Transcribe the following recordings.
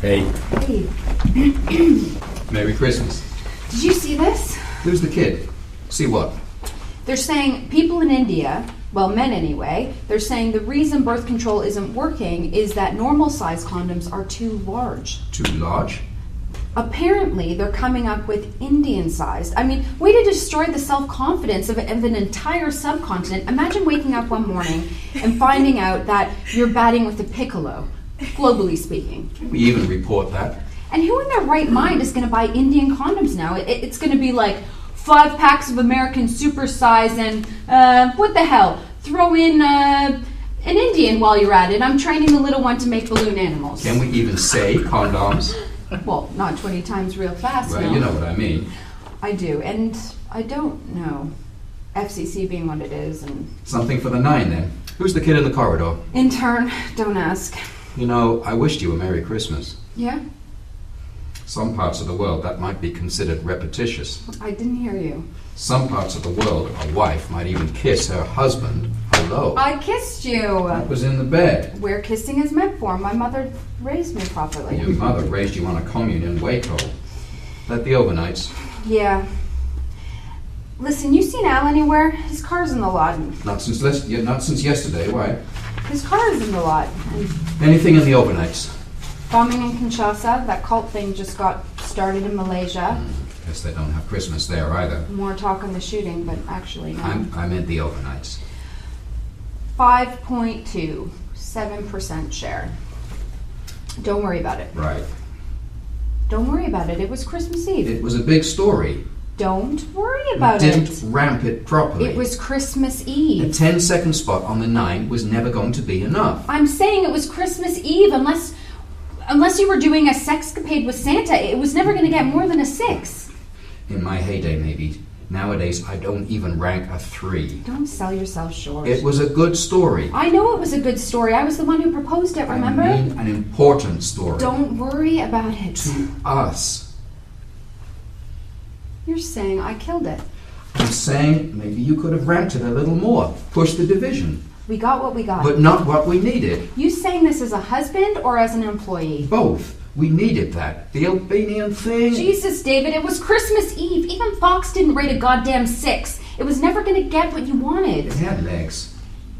Hey. Hey. Merry Christmas. Did you see this? Who's the kid? See what? They're saying people in India, well, men anyway, they're saying the reason birth control isn't working is that normal size condoms are too large. Too large? Apparently, they're coming up with Indian-sized. I mean, way to destroy the self-confidence of an entire subcontinent. Imagine waking up one morning and finding out that you're batting with a piccolo, globally speaking. We even report that. And who in their right mind is going to buy Indian condoms now? It's going to be like 5 packs of American supersize and what the hell? Throw in an Indian while you're at it. I'm training the little one to make balloon animals. Can we even say condoms? Well, not 20 times real fast, Well, no. you know what I mean. I do, and I don't know. FCC being what it is, and... Something for the 9 then. Who's the kid in the corridor? Intern, don't ask. You know, I wished you a Merry Christmas. Yeah? Some parts of the world that might be considered repetitious. I didn't hear you. Some parts of the world, a wife might even kiss her husband hello. I kissed you. That was in the bed. Where kissing is meant for. My mother raised me properly. Your mother raised you on a commune in Waco. Let the overnights. Yeah. Listen, you seen Al anywhere? His car's in the lot. Not since yesterday. Why? His car is in the lot. And Anything in the overnights? bombing in Kinshasa, that cult thing just got started in Malaysia. Guess they don't have Christmas there either. More talk on the shooting, but actually no. I meant the overnights. 5.2, 7% share. Don't worry about it. Right. Don't worry about it. It was Christmas Eve. It was a big story. Don't worry You about didn't it. ramp it properly. It was Christmas A Eve. 10-second spot on the 9 was never going to be enough. I'm saying it was Christmas Eve unless you were doing a sexcapade with Santa. It was never going to get more than a 6. In my heyday, maybe. Nowadays, I don't even rank a 3. Don't sell yourself short. It was a good story. I know it was a good story. I was the one who proposed it, remember? I mean an important story. Don't worry about it. To us. You're saying I killed it. I'm saying maybe you could have ranked it a little more. Push the division. We got what we got. But not what we needed. You saying this as a husband or as an employee? Both. We needed that. The Albanian thing. Jesus, David, it was Christmas Eve. Even Fox didn't rate a goddamn 6. It was never going to get what you wanted. It had legs.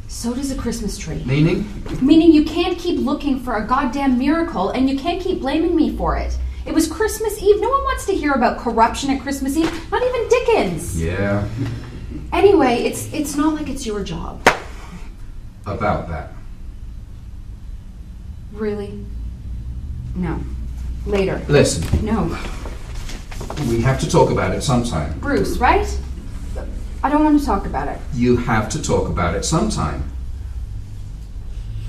So does a Christmas tree. Meaning? Meaning you can't keep looking for a goddamn miracle and you can't keep blaming me for it. It was Christmas Eve. No one wants to hear about corruption at Christmas Eve. Not even Dickens. Yeah. Anyway, it's not like it's your job. About that. Really? No. Later. Listen, No. we have to talk about it sometime. Bruce, right? I don't want to talk about it. You have to talk about it sometime.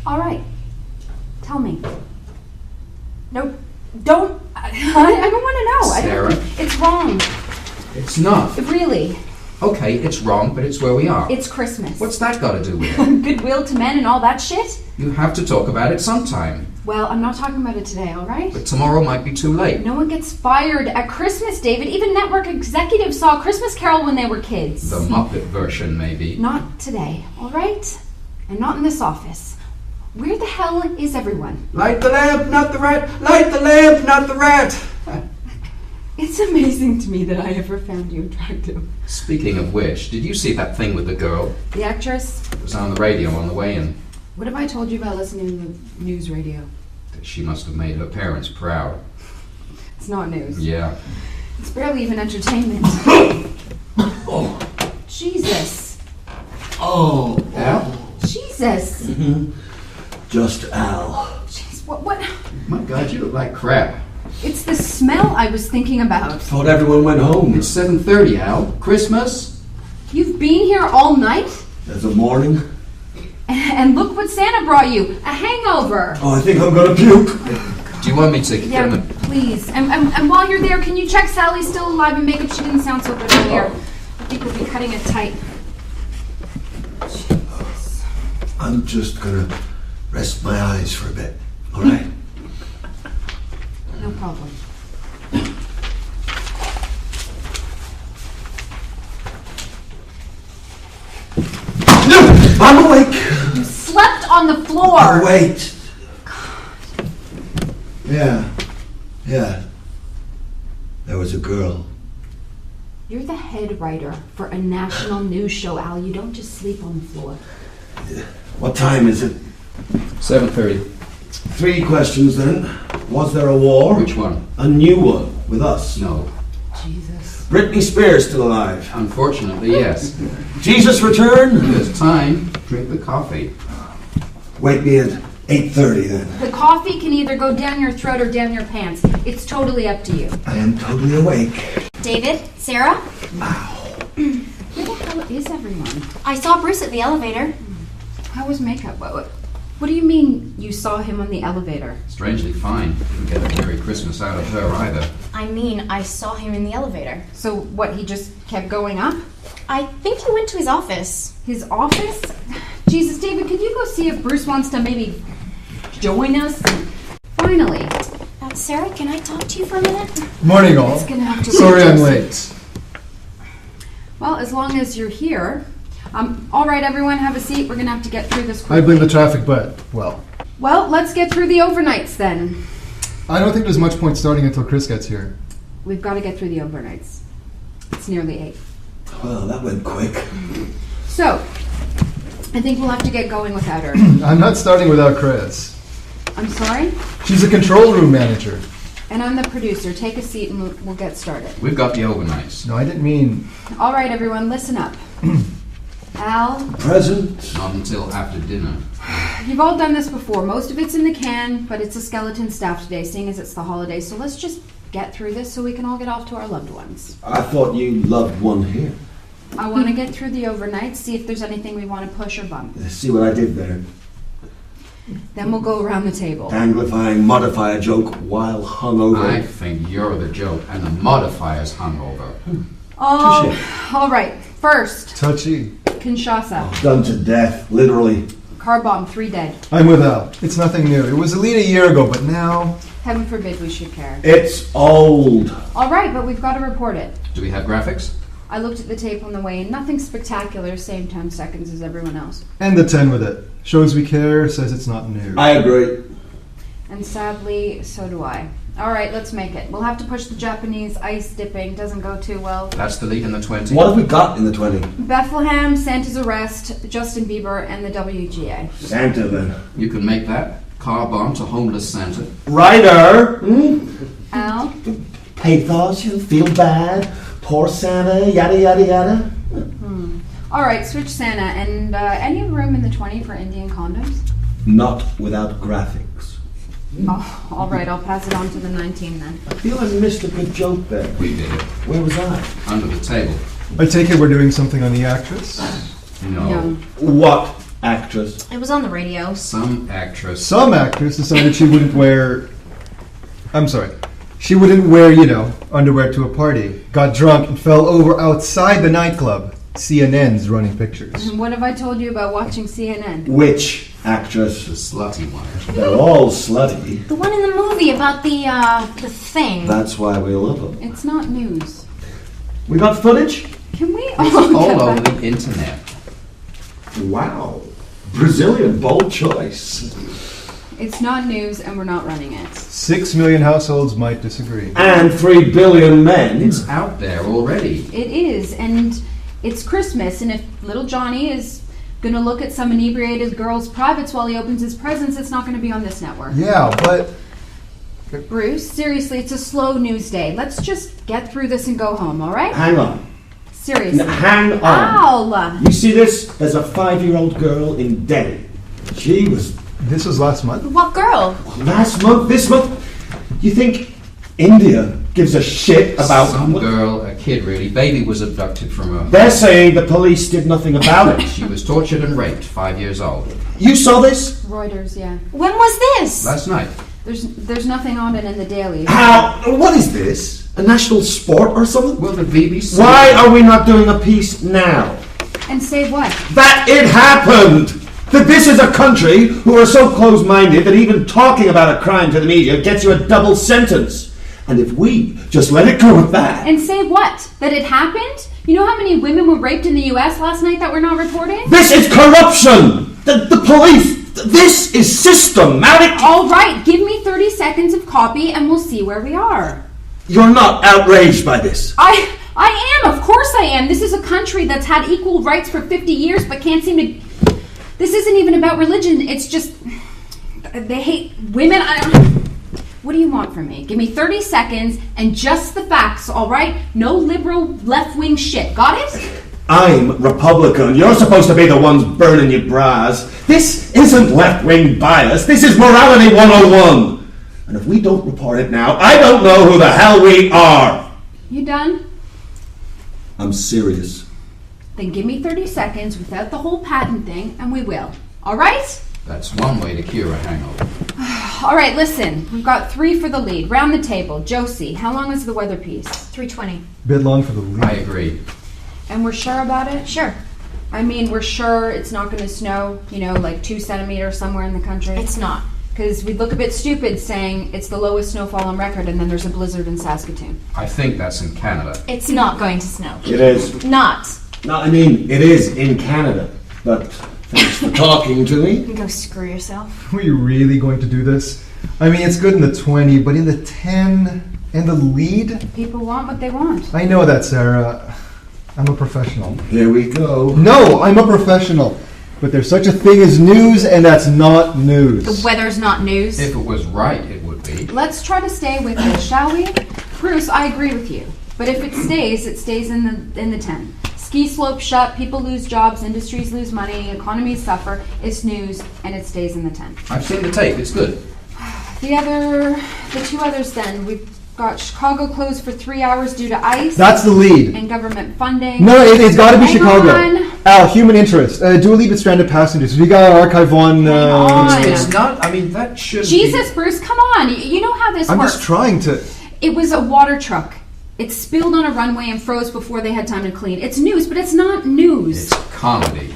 All right. Tell me. Nope. Don't. I don't want to know. Sarah. It's wrong. It's not. Really. Okay, it's wrong, but it's where we are. It's Christmas. What's that got to do with it? Goodwill to men and all that shit? You have to talk about it sometime. Well, I'm not talking about it today, all right? But tomorrow might be too late. No one gets fired at Christmas, David. Even network executives saw A Christmas Carol when they were kids. The Muppet version, maybe. Not today, all right? And not in this office. Where the hell is everyone? Light the lamp, not the rat. Light the lamp, not the rat. It's amazing to me that I ever found you attractive. Speaking of which, did you see that thing with the girl? The actress? It was on the radio on the way in. What have I told you about listening to the news radio? She must have made her parents proud. It's not news. Yeah. It's barely even entertainment. Oh. Jesus. Oh. Yeah? Jesus. Just Al. Jeez, what? My God, you look like crap. It's the smell I was thinking about. Thought everyone went home. It's 7:30, Al. Christmas? You've been here all night? There's a morning. And look what Santa brought you. A hangover. Oh, I think I'm gonna puke. Do you want me to? Yeah, please. And while you're there, can you check Sally's still alive and make it she didn't sound so good earlier? I think we'll be cutting it tight. Jesus. I'm just gonna rest my eyes for a bit. All right? No problem. I'm awake. You slept on the floor. Oh, wait. Yeah. Yeah. There was a girl. You're the head writer for a national news show, Al. You don't just sleep on the floor. What time is it? 7:30. 3 questions then. Was there a war? Which one? A new one with us. No. Jesus. Britney Spears still alive. Unfortunately, yes. Jesus return? There's time. Drink the coffee. Wake me at 8:30 then. The coffee can either go down your throat or down your pants. It's totally up to you. I am totally awake. David? Sarah? Where the hell is everyone? I saw Bruce at the elevator. How was makeup? What do you mean you saw him on the elevator? Strangely fine. Didn't get a Merry Christmas out of her either. I mean, I saw him in the elevator. So what, he just kept going up? I think he went to his office. His office? Jesus, David, could you go see if Bruce wants to maybe join us? Finally. Sarah, can I talk to you for a minute? Morning, all. It's gonna have to Sorry wait. I'm late. Well, as long as you're here. All right, everyone, have a seat. We're gonna have to get through this quickly. I blame the traffic, but, well, Well, let's get through the overnights then. I don't think there's much point starting until Chris gets here. We've got to get through the overnights. It's nearly 8. Well, that went quick. So, I think we'll have to get going without her. I'm not starting without Chris. I'm sorry? She's a control room manager. And I'm the producer. Take a seat and we'll get started. We've got the overnights. No, I didn't mean... All right, everyone, listen up. Al, Present. Not until after dinner. you've all done this before. Most of it's in the can, but it's a skeleton staff today, seeing as it's the holidays. So let's just get through this so we can all get off to our loved ones. I thought you loved one here. I want to get through the overnight, see if there's anything we want to push or bump. See what I did there? Then we'll go around the table. Anglifying, modify a joke while hungover. I think you're the joke and the modifier's hungover. Oh, all right. First, Touchy. Kinshasa. Done to death, literally. Car bomb, 3 dead. I'm with Al. It's nothing new. It was elite a year ago, but now... Heaven forbid we should care. It's old. All right, but we've got to report it. Do we have graphics? I looked at the tape on the way, and nothing spectacular, same 10 seconds as everyone else. And the 10 with it. Shows we care, says it's not new. I agree. And sadly, so do I. All right, let's make it. We'll have to push the Japanese ice dipping. Doesn't go too well. That's the lead in the 20. What have we got in the 20? Bethlehem, Santa's arrest, Justin Bieber, and the WGA. Santa then. You can make that. Car bomb to homeless Santa. Ryder! Al? Pathos, you feel bad. Poor Santa, yada yada yada. All right, switch Santa. And any room in the 20 for Indian condoms? Not without graphics. Oh, all right, I'll pass it on to the 19 then. I feel I missed a good joke there. We did it. Where was I? Under the table. I take it we're doing something on the actress? No. What actress? It was on the radio. Some actress. Some actress decided she wouldn't wear... I'm sorry. She wouldn't wear, underwear to a party. Got drunk and fell over outside the nightclub. CNN's running pictures. And what have I told you about watching CNN? Which actress? The slutty one. They're all slutty. The one in the movie about the thing. That's why we love them. It's not news. We got footage? Can we It's all all get over back? the internet. Wow. Brazilian, bold choice. It's not news, and we're not running it. 6 million households might disagree. And 3 billion men. It's out there already. It is, and it's Christmas, and if little Johnny is going to look at some inebriated girl's privates while he opens his presents, it's not going to be on this network. Yeah, but... Bruce, seriously, it's a slow news day. Let's just get through this and go home, all right? Hang on. Seriously. Hang on. Al! You see this? There's a 5-year-old girl in Delhi. She was This was last month? What girl? last month, this month. You think India gives a shit about Some girl, a kid really. Baby was abducted from her. They're saying the police did nothing about it. She was tortured and raped, 5 years old. You saw this? Reuters, yeah. When was this? Last night. There's nothing on it in the daily. How? What is this? A national sport or something? Well, the BBC... Why are we not doing a piece now? And say what? That it happened! That this is a country who are so close-minded that even talking about a crime to the media gets you a double sentence. And if we just let it go at that... And say what? That it happened? You know how many women were raped in the U.S. last night that were not reported? This is corruption! The police, This is systematic. All right, give me 30 seconds of copy and we'll see where we are. You're not outraged by this. I am, of course I am. This is a country that's had equal rights for 50 years but can't seem to... This isn't even about religion, it's just... They hate women. What do you want from me? Give me 30 seconds and just the facts, all right? No liberal left-wing shit, got it? I'm Republican. You're supposed to be the ones burning your bras. This isn't left-wing bias. This is morality 101. And if we don't report it now, I don't know who the hell we are. You done? I'm serious. Then give me 30 seconds without the whole patent thing and we will. All right? That's one way to cure a hangover. All right, listen. We've got 3 for the lead. Round the table. Josie, how long is the weather piece? 3:20. Bit long for the lead. I agree. And we're sure about it? Sure. I mean, we're sure it's not going to snow, like 2 centimeters somewhere in the country? It's not. Because we'd look a bit stupid saying it's the lowest snowfall on record and then there's a blizzard in Saskatoon. I think that's in Canada. It's not going to snow. It is. Not. No, I mean, it is in Canada. But thanks for talking to me. You can go screw yourself. Are we really going to do this? I mean, it's good in the 20, but in the 10 and the lead? People want what they want. I know that, Sarah. I'm a professional. Here we go. No, I'm a professional. But there's such a thing as news, and that's not news. The weather's not news. If it was right, it would be. Let's try to stay with it, shall we? Bruce, I agree with you. But if it stays in the 10. Ski slopes shut, people lose jobs, industries lose money, economies suffer. It's news, and it stays in the 10. I've seen the tape. It's good. The 2 others then. We've got Chicago closed for 3 hours due to ice. That's the lead. And government funding. No, it's got to be Hang Chicago. on. Al, human interest. Do a lead with stranded passengers. We got archive one. Hang on. It's not. I mean, that should Jesus, be... Bruce, come on. You know how this I'm works. just trying to... It was a water truck. It spilled on a runway and froze before they had time to clean. It's news, but it's not news. It's comedy.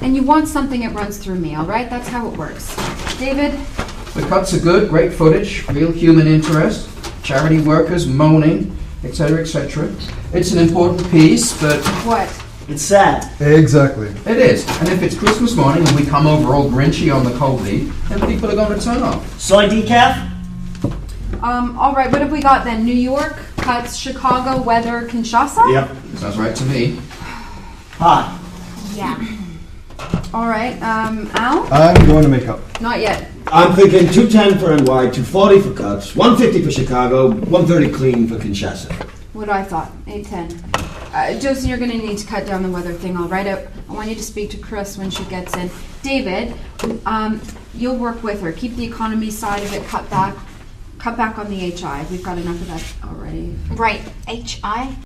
And you want something that runs through me, all right? That's how it works. David? The cuts are good. Great footage. Real human interest. Charity workers moaning, etc., etc. It's an important piece, but... What? It's sad. Exactly. It is. And if it's Christmas morning and we come over all grinchy on the cold lead, then people are going to turn off. Soy decaf? All right, what have we got then? New York, cuts, Chicago, weather, Kinshasa? Yep. Sounds right to me. Hot. Yeah. All right, Al? I'm going to make up. Not yet. I'm thinking 210 for NY, 240 for cuts, 150 for Chicago, 130 clean for Kinshasa. What I thought, 8:10. Josie, you're going to need to cut down the weather thing, all right? I want you to speak to Chris when she gets in. David, you'll work with her. Keep the economy side of it cut back on the HI. We've got enough of that already. Right. HI?